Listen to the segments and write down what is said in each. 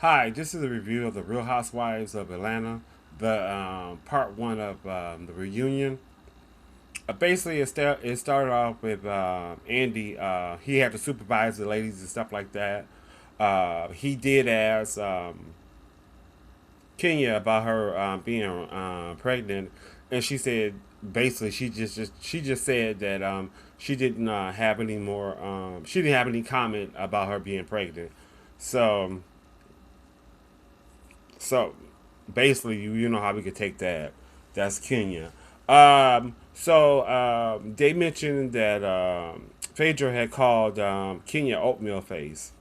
Hi, this is a review of the Real Housewives of Atlanta, the part one of the reunion. Basically, it started off with Andy. He had to supervise the ladies and stuff like that. He did ask Kenya about her being pregnant, and she said basically she just said that she didn't have any more. She didn't have any comment about her being pregnant. So So basically, you know how we could take that. That's Kenya. They mentioned that Phaedra had called Kenya oatmeal face,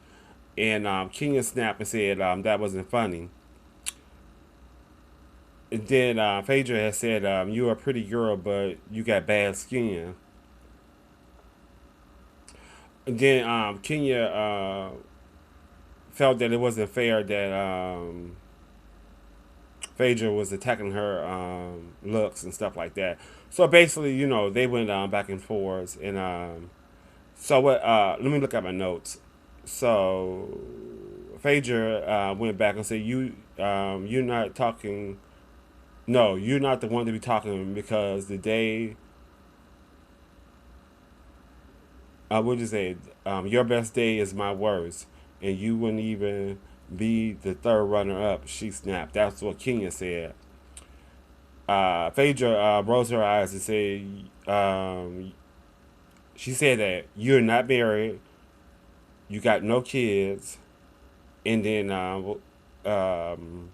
and Kenya snapped and said that wasn't funny. And then Phaedra had said, "You're a pretty girl, but you got bad skin." And then Kenya felt that it wasn't fair that Phaedra was attacking her looks and stuff like that. So basically, they went back and forth. And so what? Let me look at my notes. So Phaedra went back and said, you're not talking. No, you're not the one to be talking because the day, what did you say? Your best day is my worst, and you wouldn't even be the third runner up." She snapped. That's what Kenya said. Phaedra rose her eyes and said, she said that you're not married, you got no kids, and then um,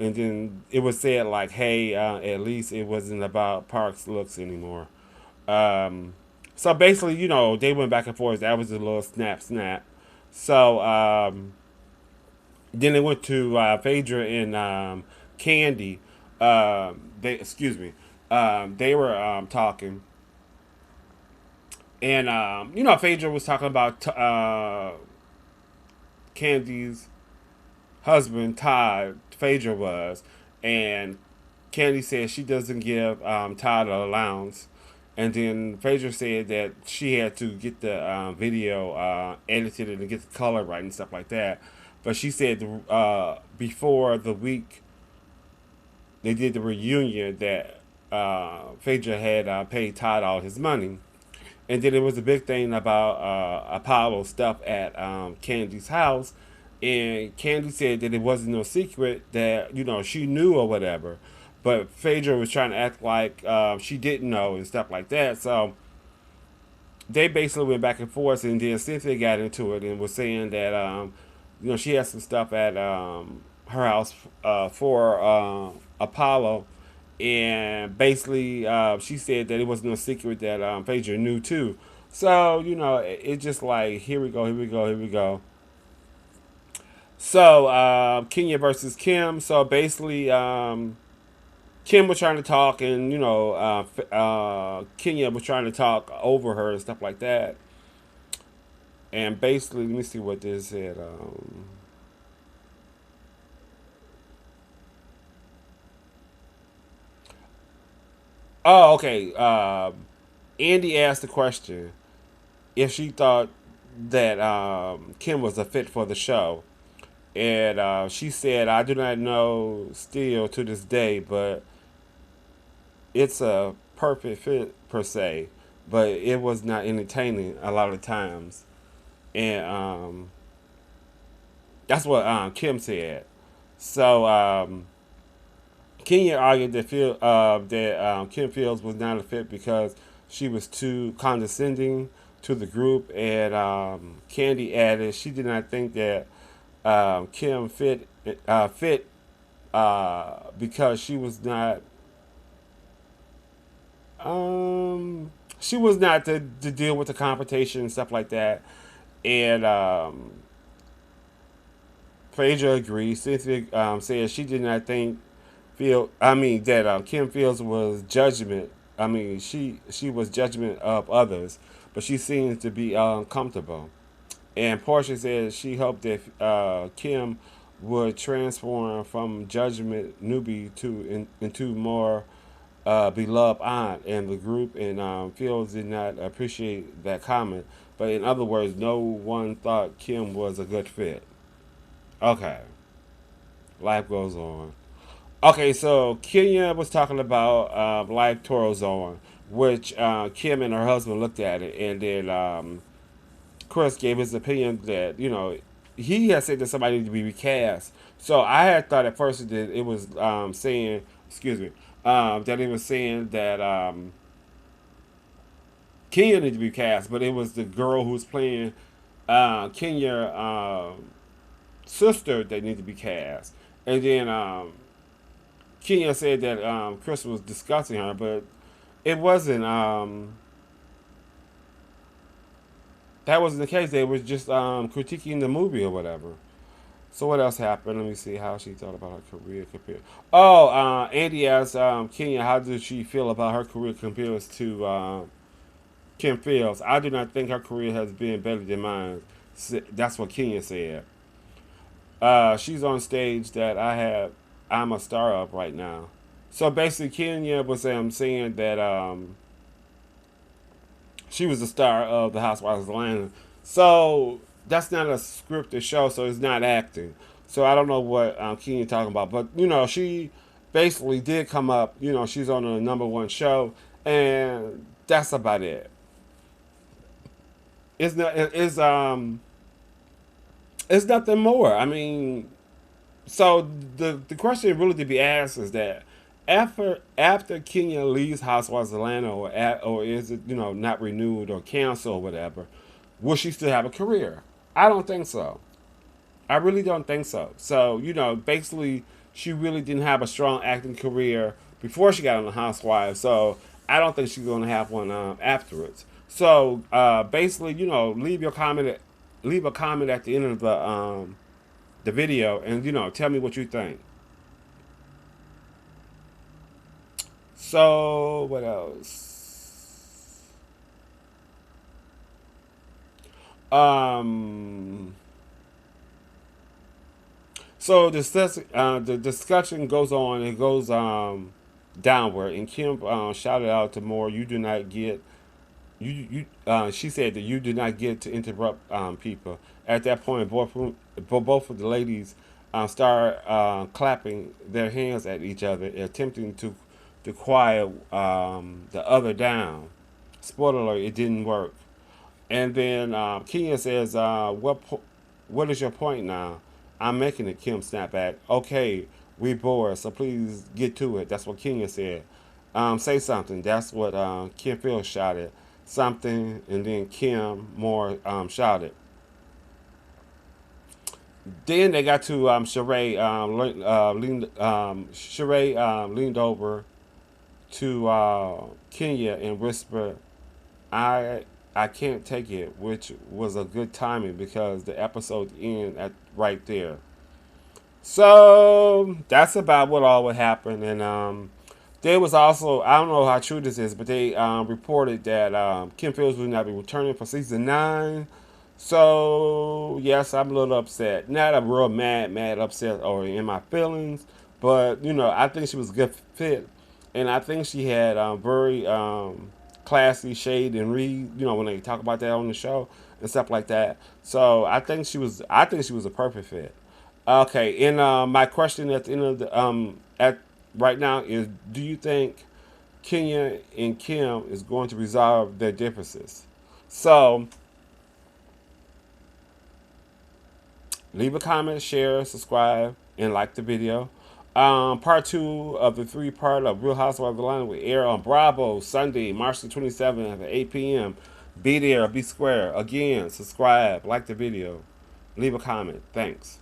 it was said like, hey, at least it wasn't about Park's looks anymore. Um, so basically, they went back and forth. That was a little snap. So then they went to Phaedra and Kandi. They excuse me. They were talking, and Phaedra was talking about Candy's husband, Todd. Phaedra was, and Kandi said she doesn't give Todd an allowance. And then Phaedra said that she had to get the video edited and get the color right and stuff like that. But she said before the week they did the reunion that Phaedra had paid Todd all his money. And then there was a big thing about Apollo stuff at Candy's house. And Candy said that it wasn't no secret that, she knew or whatever. But Phaedra was trying to act like she didn't know and stuff like that. So they basically went back and forth. And then Cynthia got into it and was saying that, she had some stuff at her house for Apollo. And basically, she said that it was no secret that Phaedra knew too. So it's just like here we go, here we go, here we go. So Kenya versus Kim. So basically, Kim was trying to talk, and Kenya was trying to talk over her and stuff like that. And basically, let me see what this said. Oh, okay. Andy asked the question if she thought that Kim was a fit for the show. And she said, I do not know still to this day, but it's a perfect fit per se, but it was not entertaining a lot of times. And that's what Kim said. So Kenya argued that Kim Fields was not a fit because she was too condescending to the group, and Candy added she did not think that Kim fit because she was not to deal with the confrontation and stuff like that. And Phaedra agreed. Cynthia said she did not think feel. I mean that Kim Fields was judgment. I mean she was judgment of others, but she seems to be uncomfortable. And Portia said she hoped that Kim would transform from judgment newbie into more beloved aunt and the group. And Fields did not appreciate that comment. But in other words, no one thought Kim was a good fit. Okay. Life goes on. Okay, so Kenya was talking about life Toro's on, which Kim and her husband looked at it, and then Chris gave his opinion that he had said that somebody needed to be recast. So I had thought at first that it was saying, excuse me, that it was saying that Kenya needed to be cast, but it was the girl who was playing Kenya sister that needed to be cast, and then Kenya said that Chris was discussing her, but it wasn't. That wasn't the case. They was just critiquing the movie or whatever. So what else happened? Let me see how she thought about her career compared. Oh, Andy asked Kenya how did she feel about her career compared to Kim Fields. I do not think her career has been better than mine. That's what Kenya said. She's on stage that I'm a star of right now. So basically, Kenya was saying that she was the star of the Housewives of Atlanta. So that's not a scripted show, so it's not acting. So I don't know what Kenya talking about, but she basically did come up. She's on a number one show, and that's about it. It's not. It's nothing more. I mean, so the question really to be asked is that after Kenya leaves Housewives of Atlanta, or is it not renewed or canceled or whatever, will she still have a career? I don't think so. I really don't think so. So basically, she really didn't have a strong acting career before she got on the Housewives. So I don't think she's going to have one afterwards. So basically, leave a comment at the end of the video, and tell me what you think. So what else? Um, so the discussion goes on. It goes downward, and Kim shouted out to Moore, "You do not get you." She said that you do not get to interrupt people. At that point, both of the ladies start clapping their hands at each other, attempting to quiet the other down. Spoiler alert: it didn't work. And then Kenya says, what is your point now? I'm making it." Kim snapped back. "Okay, we bored, so please get to it." That's what Kenya said. Say something. That's what Kim Fields shouted. Something, and then Kim Moore shouted. Then they got to Sheree. Sheree leaned over to Kenya and whispered, "I I can't take it," which was a good timing because the episode ended at right there. So that's about what all would happen. And there was also, I don't know how true this is, but they reported that Kim Fields will not be returning for season 9. So yes, I'm a little upset. Not a real mad upset or in my feelings, but I think she was a good fit, and I think she had very classy shade and read. When they talk about that on the show and stuff like that. So I think she was. I think she was a perfect fit. Okay, and my question at the end of the at right now is: do you think Kenya and Kim is going to resolve their differences? So leave a comment, share, subscribe, and like the video. Part 2 of the 3-part of Real Housewives of Atlanta will air on Bravo Sunday, March the 27th at 8 p.m. Be there, be square. Again, subscribe, like the video, leave a comment. Thanks.